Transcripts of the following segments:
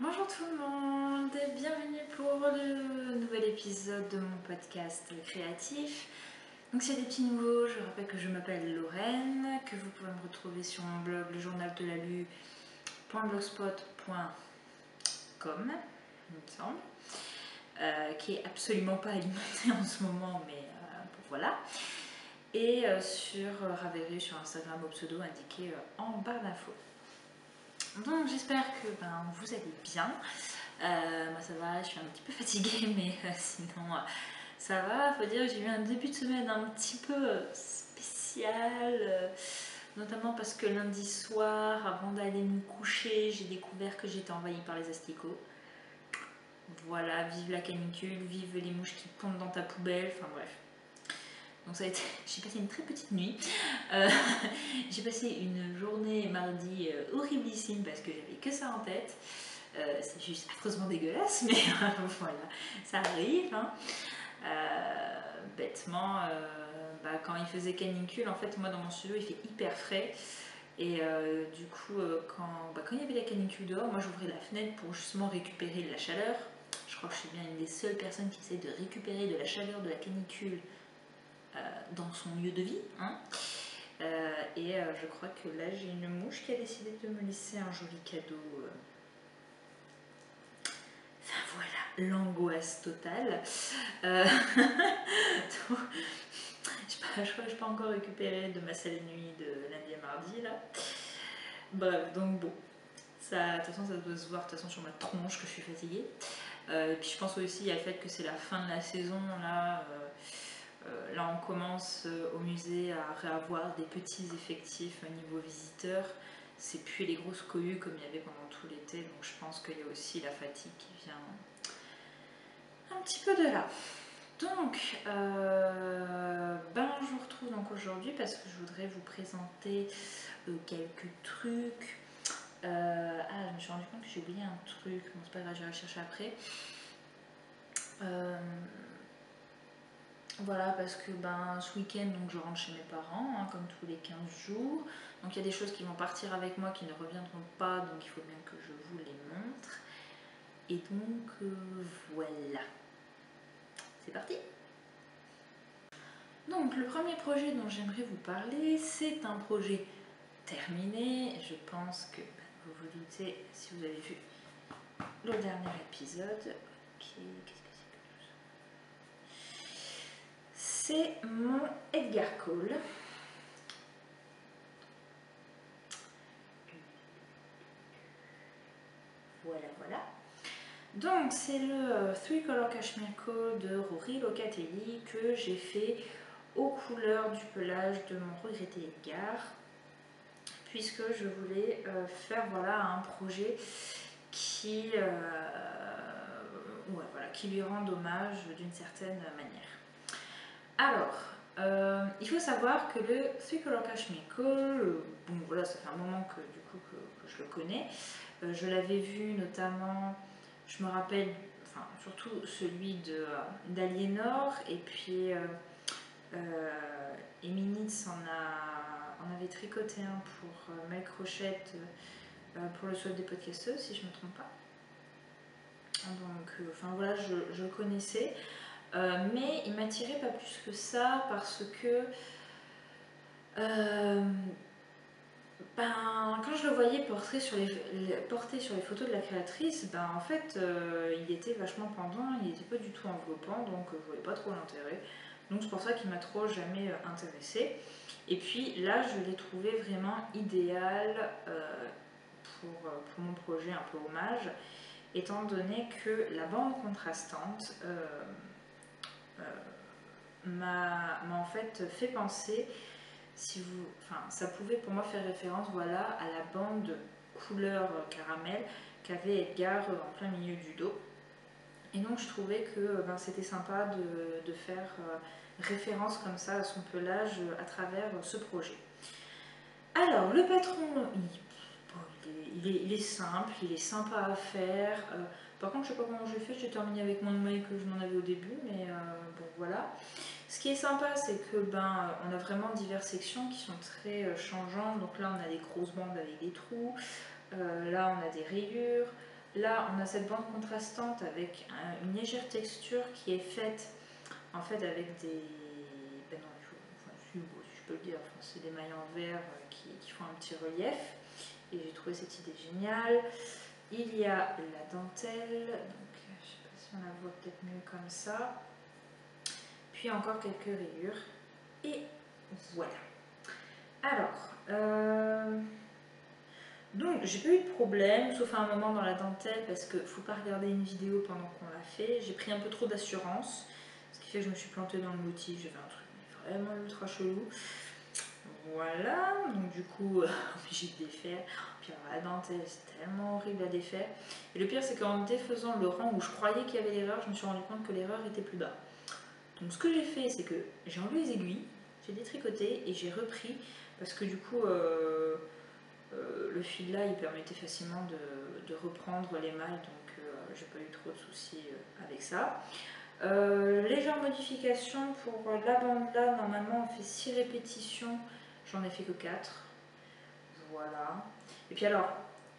Bonjour tout le monde et bienvenue pour le nouvel épisode de mon podcast créatif. Donc s'il y a des petits nouveaux, je rappelle que je m'appelle Lorraine, que vous pouvez me retrouver sur mon blog lejournaldelalu.blogspot.com, il me semble, qui est absolument pas alimenté en ce moment, mais bon, voilà. Et sur Ravelry sur Instagram au pseudo indiqué en barre d'infos. Donc j'espère que vous allez bien. Moi ça va, je suis un petit peu fatiguée, mais sinon ça va. Faut dire que j'ai eu un début de semaine un petit peu spécial, notamment parce que lundi soir, avant d'aller me coucher, j'ai découvert que j'étais envahie par les asticots. Voilà, vive la canicule, vive les mouches qui pondent dans ta poubelle, enfin bref. Donc ça a été, j'ai passé une très petite nuit. J'ai passé une journée mardi horriblissime parce que j'avais que ça en tête. C'est juste affreusement dégueulasse, mais voilà, ça arrive. Hein. Bêtement, quand il faisait canicule, en fait, moi dans mon studio il fait hyper frais. Et du coup, quand il y avait la canicule dehors, moi j'ouvrais la fenêtre pour justement récupérer de la chaleur. Je crois que je suis bien une des seules personnes qui essaie de récupérer de la chaleur de la canicule dans son lieu de vie. Hein. Je crois que là j'ai une mouche qui a décidé de me laisser un joli cadeau. Enfin voilà, l'angoisse totale. Donc, je crois que je n'ai pas encore récupéré de ma salle de nuit de lundi à mardi là. Bref, donc bon. Ça, de toute façon, ça doit se voir de toute façon sur ma tronche que je suis fatiguée. Et puis je pense aussi à le fait que c'est la fin de la saison là. Là, on commence au musée à réavoir des petits effectifs niveau visiteurs. C'est plus les grosses cohues comme il y avait pendant tout l'été, donc je pense qu'il y a aussi la fatigue qui vient un petit peu de là. Donc, je vous retrouve donc aujourd'hui parce que je voudrais vous présenter quelques trucs. Je me suis rendu compte que j'ai oublié un truc, bon c'est pas grave, j'irai chercher après. Voilà, parce que ce week-end, donc je rentre chez mes parents, hein, comme tous les 15 jours. Donc il y a des choses qui vont partir avec moi qui ne reviendront pas, donc il faut bien que je vous les montre. Et donc voilà. C'est parti! Donc le premier projet dont j'aimerais vous parler, c'est un projet terminé. Je pense que vous vous doutez si vous avez vu le dernier épisode. Qu'est-ce que c'est? C'est mon Edgar Cole. Voilà. Donc c'est le Three Color Cashmere Cole de Rory Locatelli que j'ai fait aux couleurs du pelage de mon regretté Edgar, puisque je voulais faire un projet qui lui rende hommage d'une certaine manière. Alors, il faut savoir que le Three Color Cashmere Cole, ça fait un moment que je le connais. Je l'avais vu notamment, je me rappelle, surtout celui d'Aliénor, et puis Eminitz en avait tricoté un pour Mel Crochette pour le souhait des podcasteuses, si je ne me trompe pas. Donc, je le connaissais. Mais il m'attirait pas plus que ça parce que quand je le voyais porté sur les photos de la créatrice, en fait il était vachement pendant, il n'était pas du tout enveloppant, donc je voyais pas trop l'intérêt. Donc c'est pour ça qu'il m'a trop jamais intéressée. Et puis là je l'ai trouvé vraiment idéal pour mon projet un peu hommage, étant donné que la bande contrastante m'a en fait fait penser, ça pouvait pour moi faire référence à la bande couleur caramel qu'avait Edgar en plein milieu du dos. Et donc je trouvais que c'était sympa de faire référence comme ça à son pelage à travers ce projet. Alors le patron, il est simple, il est sympa à faire. Par contre je sais pas comment j'ai fait, j'ai terminé avec moins de mailles que je n'en avais au début, mais voilà. Ce qui est sympa, c'est que on a vraiment diverses sections qui sont très changeantes. Donc là, on a des grosses bandes avec des trous. Là, on a des rayures. là on a cette bande contrastante avec une légère texture qui est faite en fait avec des... Ben non, enfin, si je peux le dire, enfin, c'est des mailles en verre qui font un petit relief. Et j'ai trouvé cette idée géniale. Il y a la dentelle, donc je sais pas si on la voit peut-être mieux comme ça. Puis encore quelques rayures. Et voilà. Alors, donc j'ai pas eu de problème, sauf à un moment dans la dentelle, parce qu'il faut pas regarder une vidéo pendant qu'on l'a fait. J'ai pris un peu trop d'assurance, ce qui fait que je me suis plantée dans le motif. J'ai fait un truc vraiment ultra chelou. Voilà, donc du coup, obligée de défaire. Puis alors, la dentelle, c'est tellement horrible à défaire. Et le pire, c'est qu'en défaisant le rang où je croyais qu'il y avait l'erreur, je me suis rendu compte que l'erreur était plus bas. Donc ce que j'ai fait, c'est que j'ai enlevé les aiguilles, j'ai détricoté et j'ai repris, parce que du coup, le fil là, il permettait facilement de reprendre les mailles, donc j'ai pas eu trop de soucis avec ça. Légère modification pour la bande là, normalement on fait 6 répétitions, j'en ai fait que 4. Voilà. Et puis alors,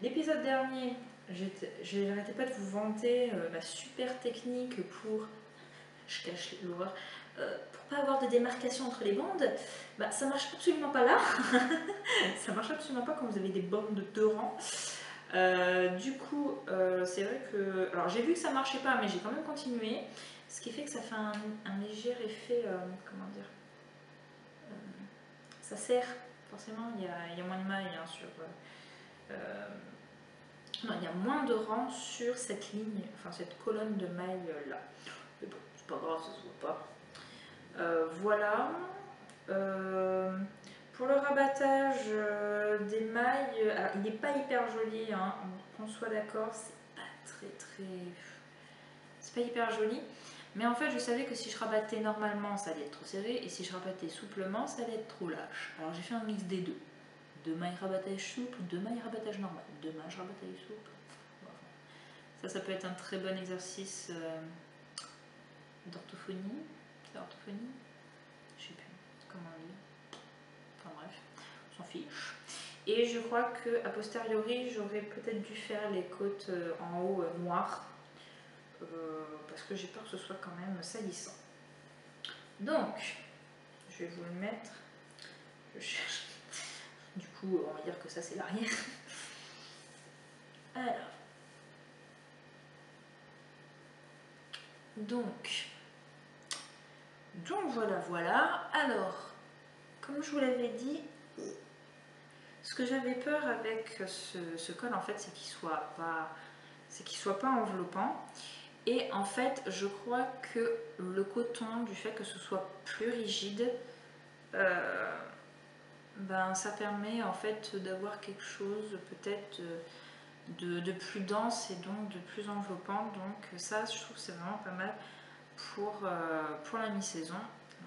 l'épisode dernier, j'arrêtais pas de vous vanter ma super technique pour, je cache l'horreur, pour pas avoir de démarcation entre les bandes. Bah, ça marche absolument pas là. Ça marche absolument pas quand vous avez des bandes de 2 rangs. Du coup, c'est vrai que... Alors j'ai vu que ça marchait pas, mais j'ai quand même continué. Ce qui fait que ça fait un léger effet... comment dire ça serre, forcément, il y a moins de mailles hein, sur... non, il y a moins de rangs sur cette ligne, enfin cette colonne de mailles là. Mais bon, c'est pas grave, ça se voit pas. Voilà. Pour le rabattage des mailles, alors il n'est pas hyper joli, hein, qu'on soit d'accord, c'est pas c'est pas hyper joli. Mais en fait, je savais que si je rabattais normalement, ça allait être trop serré, et si je rabattais souplement, ça allait être trop lâche. Alors j'ai fait un mix des deux. 2 mailles rabattage souple, 2 mailles rabattage normal, 2 mailles rabattage souple. Ça peut être un très bon exercice d'orthophonie. C'est orthophonie? Je sais plus comment on dit. Enfin bref, on s'en fiche. Et je crois que a posteriori, j'aurais peut-être dû faire les côtes en haut noires parce que j'ai peur que ce soit quand même salissant. Donc, je vais vous le mettre. Je cherche. Du coup, on va dire que ça c'est l'arrière. Alors. Donc voilà. Alors, comme je vous l'avais dit, ce que j'avais peur avec ce col, en fait, c'est qu'il soit pas enveloppant. Et en fait, je crois que le coton, du fait que ce soit plus rigide, ben, ça permet en fait d'avoir quelque chose peut-être de plus dense et donc de plus enveloppant. Donc ça, je trouve que c'est vraiment pas mal pour la mi-saison.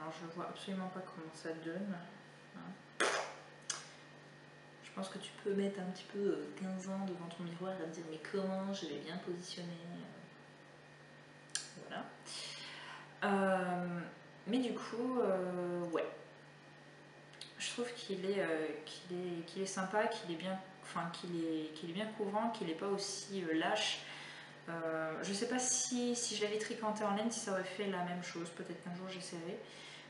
Alors je vois absolument pas comment ça donne. Hein. Je pense que tu peux mettre un petit peu 15 ans devant ton miroir et te dire mais comment je vais bien positionner. Voilà. Mais du coup, ouais. Je trouve qu'il est sympa, qu'il est bien, enfin, qu'il est bien couvrant, qu'il n'est pas aussi lâche. Je sais pas si je l'avais tricanté en laine, si ça aurait fait la même chose. Peut-être qu'un jour j'essaierai.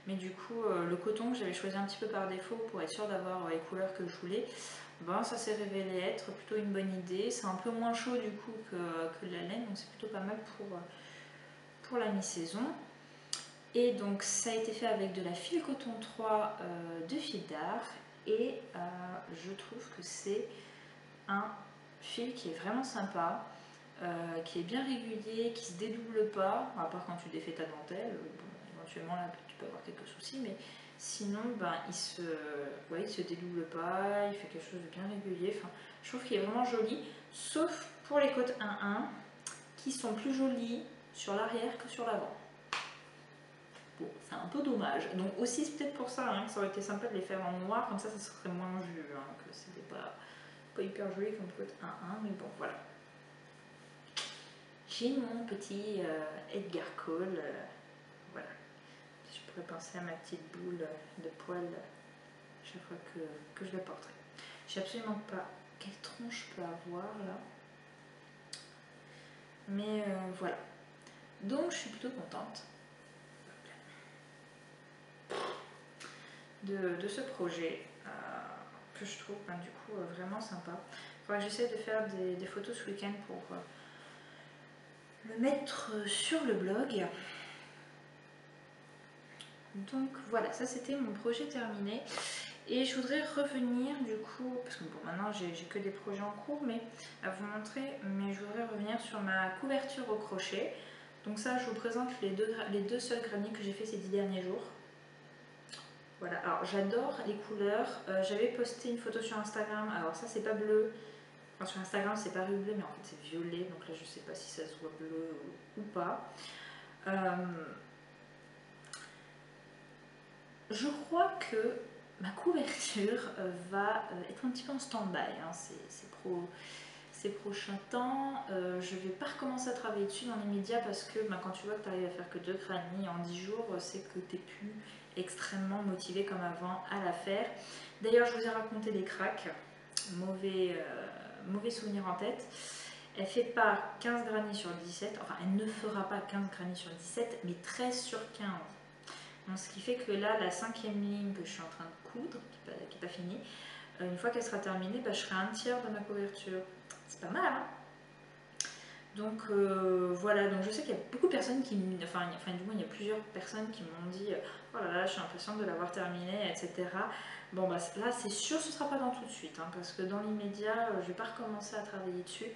Mais du coup, le coton que j'avais choisi un petit peu par défaut pour être sûr d'avoir les couleurs que je voulais, ben, ça s'est révélé être plutôt une bonne idée. C'est un peu moins chaud du coup que de la laine, donc c'est plutôt pas mal pour la mi-saison. Et donc ça a été fait avec de la fil coton 3 de fil d'art. Et je trouve que c'est un fil qui est vraiment sympa. Qui est bien régulier, qui se dédouble pas, à part quand tu défais ta dentelle, bon, éventuellement là tu peux avoir quelques soucis, mais sinon ben, il se dédouble pas, il fait quelque chose de bien régulier, enfin, je trouve qu'il est vraiment joli, sauf pour les côtes 1-1 qui sont plus jolies sur l'arrière que sur l'avant. Bon, c'est un peu dommage, donc aussi c'est peut-être pour ça hein, que ça aurait été sympa de les faire en noir, comme ça serait moins vu, hein, que c'était pas hyper joli comme côte 1-1, mais bon voilà. J'ai mon petit Edgar Cole, voilà. Je pourrais penser à ma petite boule de poils chaque fois que je la porterai. Je sais absolument pas quelle tronche je peux avoir là. Mais voilà. Donc je suis plutôt contente de ce projet que je trouve du coup vraiment sympa. Faudra que j'essaie de faire des photos ce week-end pour le mettre sur le blog. Donc voilà, ça c'était mon projet terminé. Et je voudrais revenir du coup, parce que bon maintenant j'ai que des projets en cours mais à vous montrer, mais je voudrais revenir sur ma couverture au crochet. Donc ça je vous présente les deux seuls granits que j'ai fait ces 10 derniers jours. Voilà, alors j'adore les couleurs, j'avais posté une photo sur Instagram, alors ça c'est pas bleu, enfin sur Instagram c'est paru bleu mais en fait c'est violet, donc là je sais pas si ça se voit bleu ou pas. Je crois que ma couverture va être un petit peu en stand-by ces prochains temps. Je ne vais pas recommencer à travailler dessus dans les médias parce que quand tu vois que tu arrives à faire que 2 crânies en 10 jours, c'est que tu n'es plus extrêmement motivé comme avant à la faire. D'ailleurs, je vous ai raconté des cracks, mauvais souvenir en tête. Elle fait pas 15 granits sur 17, enfin elle ne fera pas 15 granits sur 17, mais 13 sur 15. Donc, ce qui fait que là, la 5e ligne que je suis en train de coudre, qui n'est pas finie, une fois qu'elle sera terminée, je serai un tiers de ma couverture. C'est pas mal, hein? Donc voilà, donc je sais qu'il y a beaucoup de personnes qui, enfin du moins il y a plusieurs personnes qui m'ont dit oh là là, je suis impatiente de l'avoir terminée, etc. Bon bah là c'est sûr ce sera pas dans tout de suite, hein, parce que dans l'immédiat je vais pas recommencer à travailler dessus.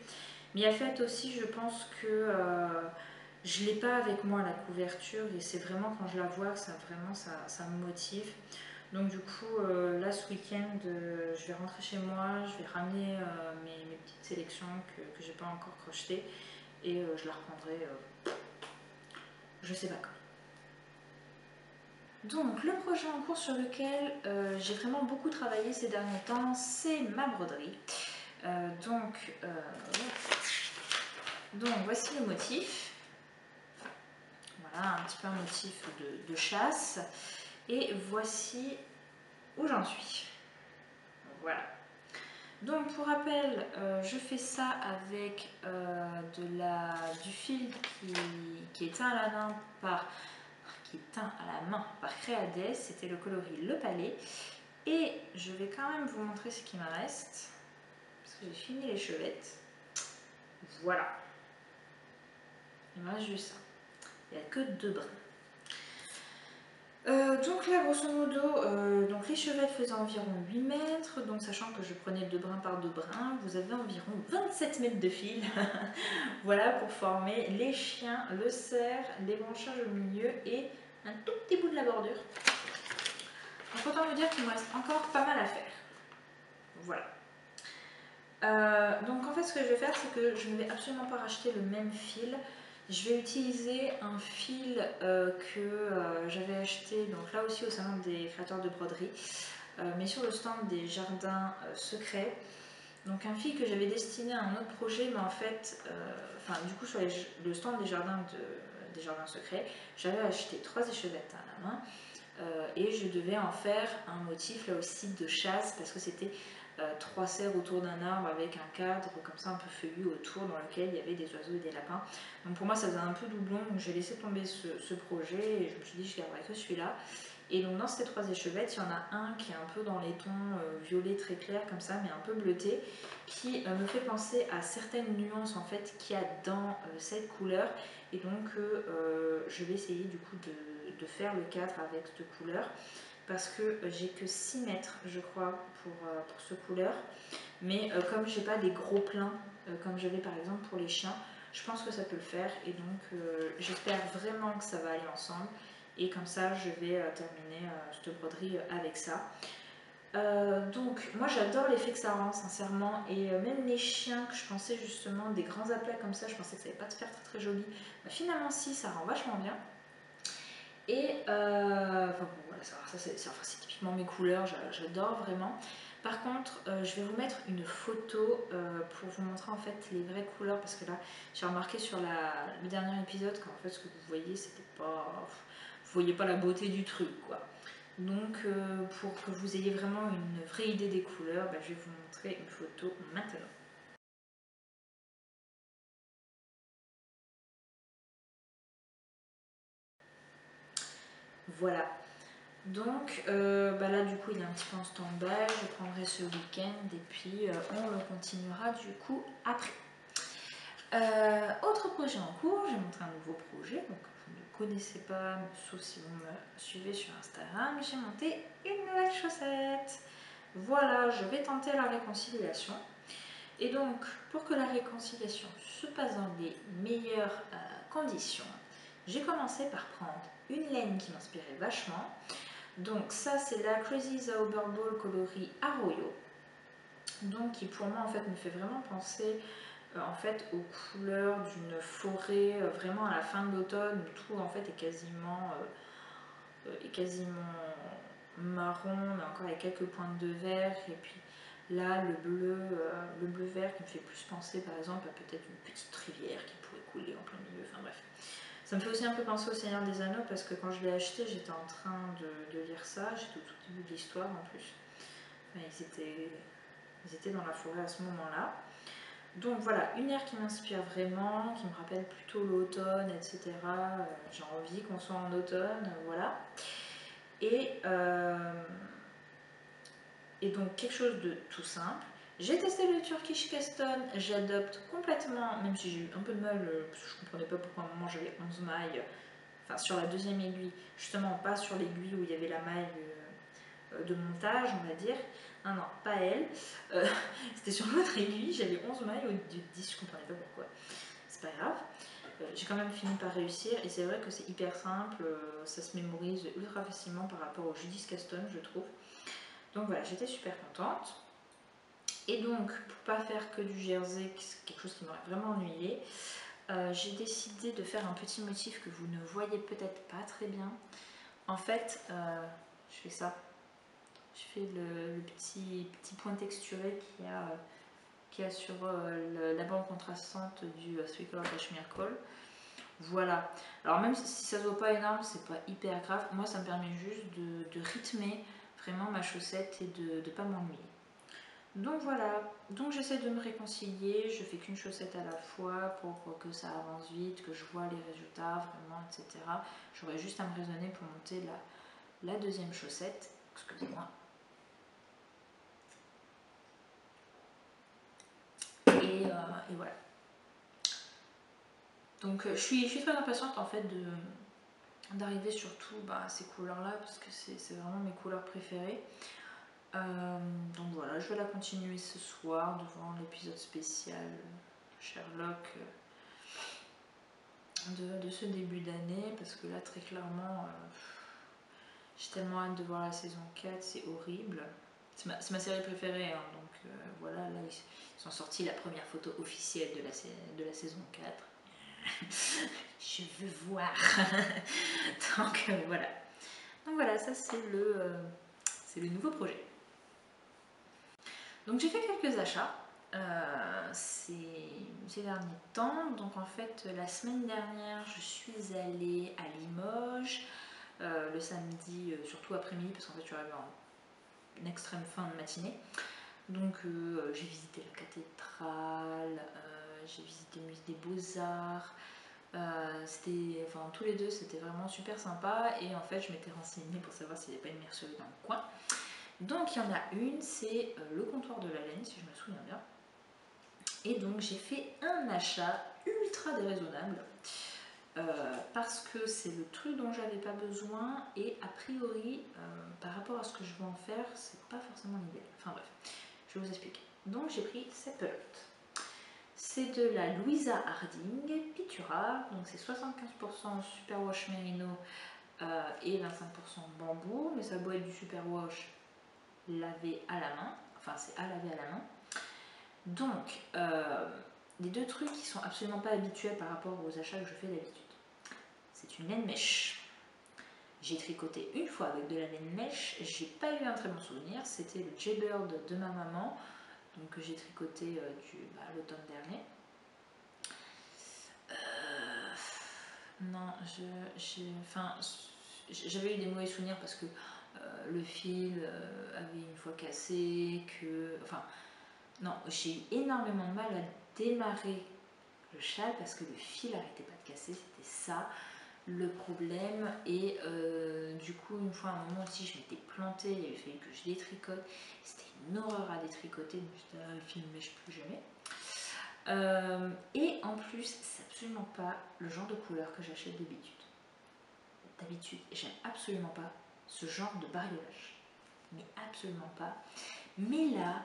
Mais il y a fait aussi, je pense que je l'ai pas avec moi la couverture et c'est vraiment quand je la vois que ça me motive. Donc du coup là ce week-end je vais rentrer chez moi, je vais ramener mes petites sélections que j'ai pas encore crochetées et je la reprendrai je sais pas quand. Donc le projet en cours sur lequel j'ai vraiment beaucoup travaillé ces derniers temps, c'est ma broderie. Donc voici le motif. Voilà, un petit peu un motif de chasse. Et voici où j'en suis. Voilà. Donc pour rappel, je fais ça avec du fil qui est teint à la main par Créades, c'était le coloris Le Palais. Et je vais quand même vous montrer ce qui me reste, parce que j'ai fini les chevettes. Voilà. Il me reste juste ça. Il n'y a que 2 brins. Donc là, grosso modo, donc les chevettes faisaient environ 8 mètres, donc sachant que je prenais 2 brins par 2 brins, vous avez environ 27 mètres de fil. Voilà pour former les chiens, le cerf, les branchages au milieu et un tout petit bout de la bordure. Donc autant vous dire qu'il me reste encore pas mal à faire. Voilà. Donc en fait ce que je vais faire c'est que je ne vais absolument pas racheter le même fil. Je vais utiliser un fil que j'avais acheté donc là aussi au salon des créateurs de broderie, mais sur le stand des jardins secrets. Donc un fil que j'avais destiné à un autre projet, mais en fait, du coup sur le stand des jardins secrets, j'avais acheté 3 échevettes à la main et je devais en faire un motif là aussi de chasse parce que c'était 3 cerfs autour d'un arbre avec un cadre comme ça un peu feuillu autour dans lequel il y avait des oiseaux et des lapins. Donc pour moi ça faisait un peu doublon, donc j'ai laissé tomber ce projet et je me suis dit je garderai que celui-là. Et donc dans ces 3 échevettes, il y en a un qui est un peu dans les tons violets très clairs comme ça, mais un peu bleuté, qui me fait penser à certaines nuances en fait qu'il y a dans cette couleur. Et donc je vais essayer du coup de faire le cadre avec cette couleur parce que j'ai que 6 mètres je crois pour ce couleur. Mais comme j'ai pas des gros pleins comme j'avais par exemple pour les chiens, je pense que ça peut le faire et donc j'espère vraiment que ça va aller ensemble. Et comme ça, je vais terminer cette broderie avec ça. Donc, moi j'adore l'effet que ça rend, sincèrement. Et même les chiens que je pensais justement, des grands aplats comme ça, je pensais que ça allait pas te faire très très joli. Bah, finalement, si, ça rend vachement bien. Et voilà, ça c'est typiquement mes couleurs, j'adore vraiment. Par contre, je vais vous mettre une photo pour vous montrer en fait les vraies couleurs parce que là, j'ai remarqué sur le dernier épisode qu'en fait ce que vous voyez, c'était pas, vous voyez pas la beauté du truc quoi. Donc pour que vous ayez vraiment une vraie idée des couleurs, je vais vous montrer une photo maintenant. voilà. Donc là du coup il est un petit peu en stand-by, je prendrai ce week-end et puis on le continuera du coup après. Autre projet en cours, j'ai montré un nouveau projet, donc vous ne connaissez pas, sauf si vous me suivez sur Instagram, j'ai monté une nouvelle chaussette. Voilà, je vais tenter la réconciliation. Et donc, pour que la réconciliation se passe dans les meilleures conditions, j'ai commencé par prendre une laine qui m'inspirait vachement. Donc ça, c'est la Crazy Zauber Ball coloris Arroyo. Donc qui pour moi en fait me fait vraiment penser en fait aux couleurs d'une forêt vraiment à la fin de l'automne où tout en fait est quasiment marron mais encore avec quelques pointes de vert et puis là le bleu vert qui me fait plus penser par exemple à peut-être une petite rivière qui pourrait couler en plein milieu, enfin bref. Ça me fait aussi un peu penser au Seigneur des Anneaux parce que quand je l'ai acheté j'étais en train de lire ça, j'étais au tout début de l'histoire en plus. Enfin, ils étaient dans la forêt à ce moment-là. Donc voilà, une aire qui m'inspire vraiment, qui me rappelle plutôt l'automne, etc. J'ai envie qu'on soit en automne, voilà. Et donc quelque chose de tout simple. J'ai testé le Turkish Caston, j'adopte complètement, même si j'ai eu un peu de mal, parce que je ne comprenais pas pourquoi à un moment j'avais 11 mailles, enfin sur la deuxième aiguille, justement pas sur l'aiguille où il y avait la maille de montage, on va dire. Non, pas elle. C'était sur l'autre aiguille, j'avais 11 mailles au lieu de 10, je comprenais pas pourquoi. C'est pas grave. J'ai quand même fini par réussir et c'est vrai que c'est hyper simple, ça se mémorise ultra facilement par rapport au Judith Caston, je trouve. Donc voilà, j'étais super contente. Et donc, pour pas faire que du jersey, quelque chose qui m'aurait vraiment ennuyé, j'ai décidé de faire un petit motif que vous ne voyez peut-être pas très bien. En fait, je fais ça. Je fais le petit point texturé qu'il y a sur la bande contrastante du Three Color Cashmere Call. Voilà. Alors même si ça se voit pas énorme, c'est pas hyper grave. Moi, ça me permet juste de rythmer vraiment ma chaussette et de ne pas m'ennuyer. Donc voilà. Donc j'essaie de me réconcilier. Je fais qu'une chaussette à la fois pour que ça avance vite, que je vois les résultats vraiment, etc. J'aurais juste à me raisonner pour monter la deuxième chaussette. Excusez-moi. Et voilà. Donc je suis très impatiente en fait d'arriver sur tout ces couleurs là parce que c'est vraiment mes couleurs préférées. Donc voilà, je vais la continuer ce soir devant l'épisode spécial Sherlock de ce début d'année parce que là très clairement j'ai tellement hâte de voir la saison 4, c'est horrible. C'est ma série préférée, hein, donc voilà, là ils ont sorti la première photo officielle de la saison 4. Je veux voir. Donc voilà. Donc voilà, ça c'est le nouveau projet. Donc j'ai fait quelques achats ces derniers temps. Donc en fait la semaine dernière je suis allée à Limoges le samedi, surtout après-midi parce qu'en fait je suis arrivée en extrême fin de matinée. Donc j'ai visité la cathédrale, j'ai visité le musée des Beaux-Arts. Tous les deux c'était vraiment super sympa et en fait je m'étais renseignée pour savoir s'il n'y avait pas une mercerie dans le coin. Donc il y en a une, c'est le comptoir de la laine si je me souviens bien. Et donc j'ai fait un achat ultra déraisonnable parce que c'est le truc dont j'avais pas besoin et a priori par rapport à ce que je veux en faire c'est pas forcément l'idéal. Enfin bref, je vais vous expliquer. Donc j'ai pris cette pelote. C'est de la Louisa Harding Pitura, donc c'est 75% superwash merino et 25% bambou, mais ça doit être du superwash lavé à la main, enfin c'est à laver à la main. Donc les deux trucs qui sont absolument pas habituels par rapport aux achats que je fais d'habitude. C'est une laine mèche. J'ai tricoté une fois avec de la laine mèche, j'ai pas eu un très bon souvenir, c'était le Jaybird de ma maman, donc que j'ai tricoté l'automne dernier. Non, j'avais eu des mauvais souvenirs parce que le fil avait une fois cassé, non, j'ai eu énormément de mal à démarrer le châle parce que le fil arrêtait pas de casser, c'était ça. le problème. Et du coup, une fois, à un moment aussi, je m'étais plantée, il avait fallu que je détricote. C'était une horreur à détricoter, donc j'étais là, le film ne mèche plus jamais. Et en plus, c'est absolument pas le genre de couleur que j'achète d'habitude. D'habitude, j'aime absolument pas ce genre de bariolage. Mais absolument pas. Mais là,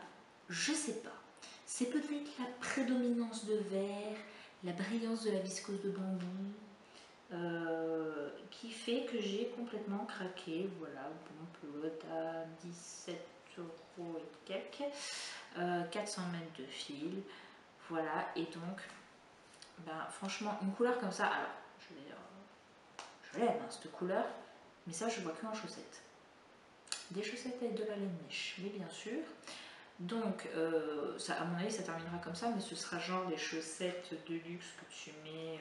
je sais pas. C'est peut-être la prédominance de vert, la brillance de la viscose de bambou, qui fait que j'ai complètement craqué. Voilà, bon, pelote à 17 € et quelques, 400 mètres de fil. Voilà, et donc, ben, franchement, une couleur comme ça, alors, je l'aime, hein, cette couleur, mais ça, je vois que en chaussettes. Des chaussettes avec de la laine mèche, oui, bien sûr. Donc, ça, à mon avis, ça terminera comme ça, mais ce sera genre des chaussettes de luxe que tu mets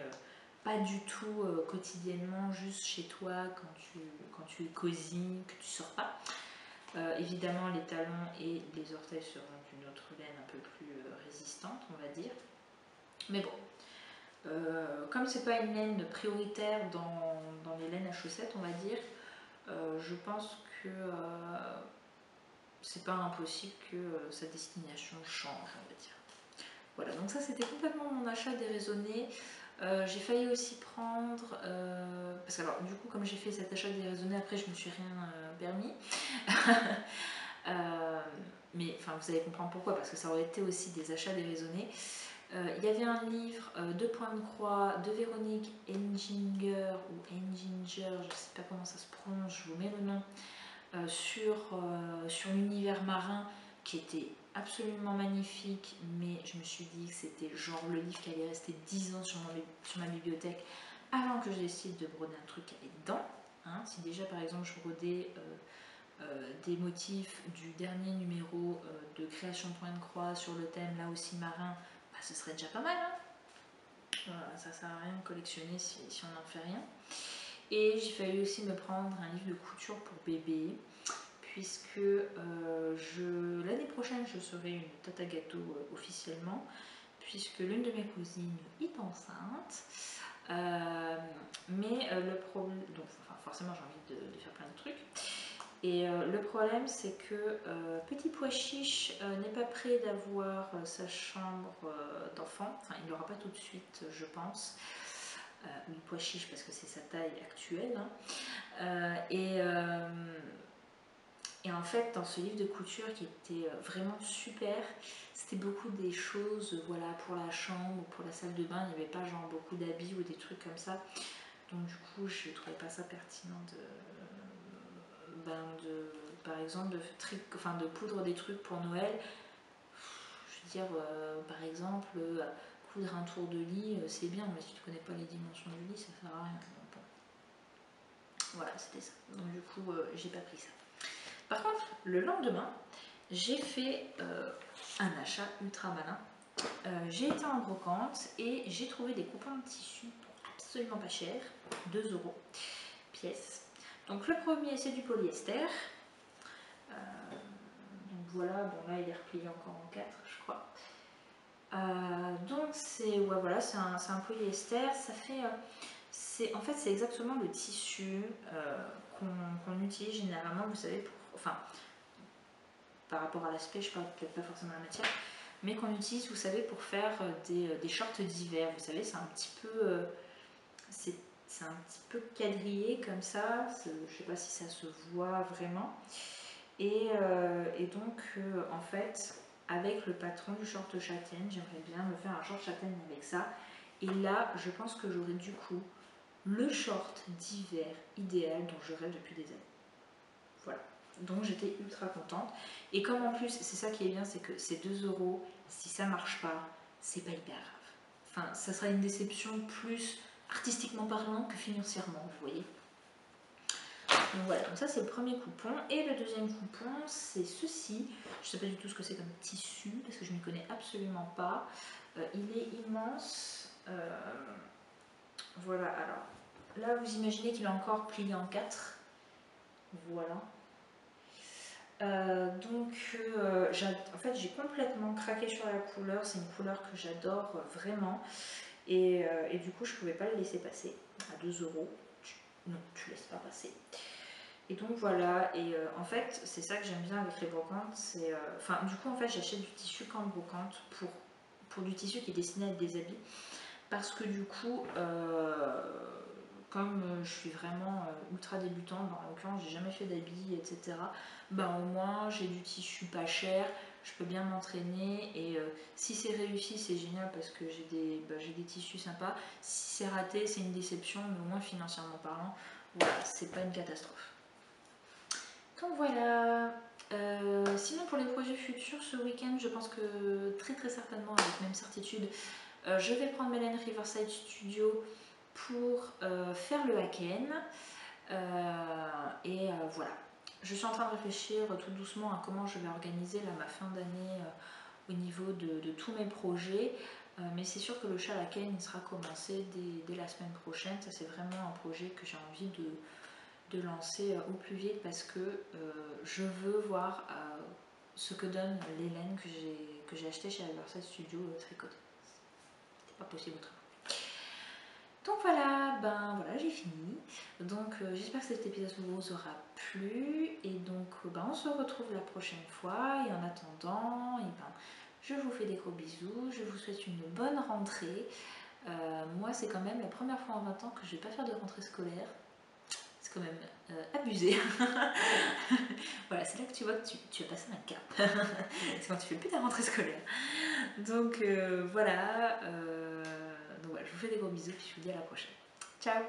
pas du tout quotidiennement, juste chez toi, quand tu es cosy, que tu sors pas. Évidemment, les talons et les orteils seront d'une autre laine un peu plus résistante, on va dire. Mais bon, comme c'est pas une laine prioritaire dans les laines à chaussettes, on va dire, je pense que c'est pas impossible que sa destination change, on va dire. Voilà, donc ça c'était complètement mon achat déraisonné. J'ai failli aussi prendre, parce que alors du coup comme j'ai fait cet achat déraisonné, après je me suis rien permis. Mais enfin vous allez comprendre pourquoi, parce que ça aurait été aussi des achats déraisonnés. Il y avait un livre, Deux points de croix, de Véronique Enginger, ou Enginger, je ne sais pas comment ça se prononce, je vous mets le nom, sur l'univers marin, qui était absolument magnifique, mais je me suis dit que c'était genre le livre qui allait rester 10 ans sur ma bibliothèque avant que je décide de broder un truc avec dedans. Hein, si déjà par exemple je brodais des motifs du dernier numéro de Création Point de Croix sur le thème là aussi marin, bah, ce serait déjà pas mal. Hein, voilà, ça sert à rien de collectionner si on n'en fait rien. Et j'ai failli aussi me prendre un livre de couture pour bébé, puisque l'année prochaine je serai une tata gâteau officiellement, puisque l'une de mes cousines est enceinte. Mais le problème, donc enfin, forcément j'ai envie de faire plein de trucs. Et le problème c'est que Petit Pois Chiche n'est pas prêt d'avoir sa chambre d'enfant, enfin il ne l'aura pas tout de suite je pense, ou Pois Chiche parce que c'est sa taille actuelle, hein. Et en fait dans ce livre de couture qui était vraiment super, c'était beaucoup des choses voilà, pour la chambre ou pour la salle de bain, il n'y avait pas genre beaucoup d'habits ou des trucs comme ça, donc du coup je ne trouvais pas ça pertinent par exemple de poudre des trucs pour Noël. Je veux dire par exemple coudre un tour de lit c'est bien, mais si tu connais pas les dimensions du lit ça sert à rien. Bon. Voilà, c'était ça, donc du coup j'ai pas pris ça. Par contre le lendemain j'ai fait un achat ultra malin. J'ai été en brocante et j'ai trouvé des coupons de tissu pour absolument pas cher, 2 € pièce. Donc le premier c'est du polyester. Donc voilà, bon là il est replié encore en 4 je crois. Donc c'est ouais, voilà, c'est un polyester, ça fait en fait c'est exactement le tissu qu'on utilise généralement, vous savez, enfin par rapport à l'aspect, je parle peut-être pas forcément de la matière, mais qu'on utilise, vous savez, pour faire des shorts d'hiver. Vous savez, c'est un petit peu c'est un petit peu quadrillé comme ça, je sais pas si ça se voit vraiment. Et donc en fait avec le patron du short châtaigne, j'aimerais bien me faire un short châtaigne avec ça, et là je pense que j'aurai du coup le short d'hiver idéal dont je rêve depuis des années. Voilà, donc j'étais ultra contente, et comme en plus c'est ça qui est bien, c'est que c'est 2 €, si ça marche pas c'est pas hyper grave, enfin ça sera une déception plus artistiquement parlant que financièrement, vous voyez. Donc voilà, donc ça c'est le premier coupon. Et le deuxième coupon, c'est ceci. Je ne sais pas du tout ce que c'est comme tissu, parce que je ne m'y connais absolument pas. Il est immense. Voilà, alors là vous imaginez qu'il est encore plié en 4. Voilà. En fait j'ai complètement craqué sur la couleur. C'est une couleur que j'adore vraiment. Et du coup je ne pouvais pas le laisser passer à 2 €. non, tu laisses pas passer. Et donc voilà, et en fait c'est ça que j'aime bien avec les brocantes, c'est enfin du coup en fait j'achète du tissu qu'en brocante pour du tissu qui est destiné à être des habits, parce que du coup comme je suis vraiment ultra débutante, en l'occurrence j'ai jamais fait d'habits, etc. Ben au moins j'ai du tissu pas cher, je peux bien m'entraîner, et si c'est réussi c'est génial parce que j'ai des tissus sympas. Si c'est raté c'est une déception, mais au moins financièrement parlant, voilà, c'est pas une catastrophe. Donc voilà. Sinon pour les projets futurs ce week-end, je pense que très certainement, avec même certitude, je vais prendre Mélène Riverside Studio pour faire le Haken. Voilà. Je suis en train de réfléchir tout doucement à comment je vais organiser là, ma fin d'année au niveau de tous mes projets. Mais c'est sûr que le Haken il sera commencé dès la semaine prochaine. Ça c'est vraiment un projet que j'ai envie de lancer au plus vite, parce que je veux voir ce que donne les laines que j'ai acheté chez Riverside Studio tricotées. C'était pas possible autrement. Donc voilà, ben voilà, j'ai fini. Donc j'espère que cet épisode vous aura plu, et donc ben, on se retrouve la prochaine fois, et en attendant, et ben, je vous fais des gros bisous, je vous souhaite une bonne rentrée. Moi c'est quand même la première fois en 20 ans que je vais pas faire de rentrée scolaire. C'est quand même abusé. Voilà, c'est là que tu vois que tu as passé un cap. C'est quand tu fais plus ta rentrée scolaire. Donc voilà. Donc voilà, je vous fais des gros bisous, puis je vous dis à la prochaine. Ciao.